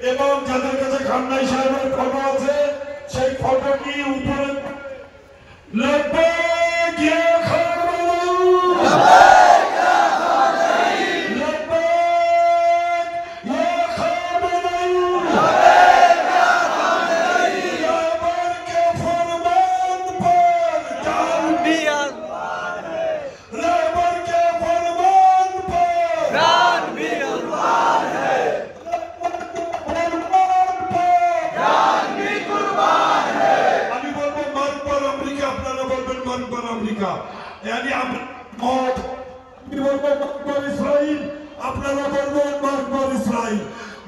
এবং যাদের কাছে খান্নাই সাহেবের ফটো আছে সেই ফটোটি উপরে লব্বাইক ইয়া यानी आप मौत पर इस्राइल अपना बर्बाद मार्ग पर इस्राइल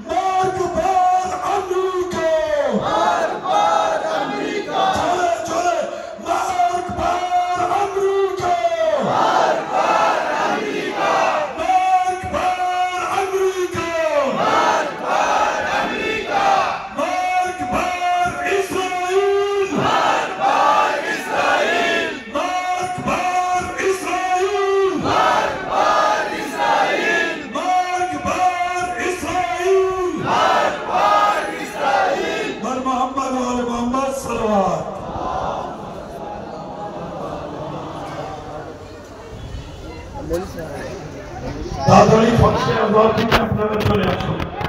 मार्ग पर अमेरिका चले चले मार्ग पर अमेरिका मार्ग पर अमेरिका मार्ग पर इस्राइल मार्ग पर दादरी फंक्शन और आपने अपना चले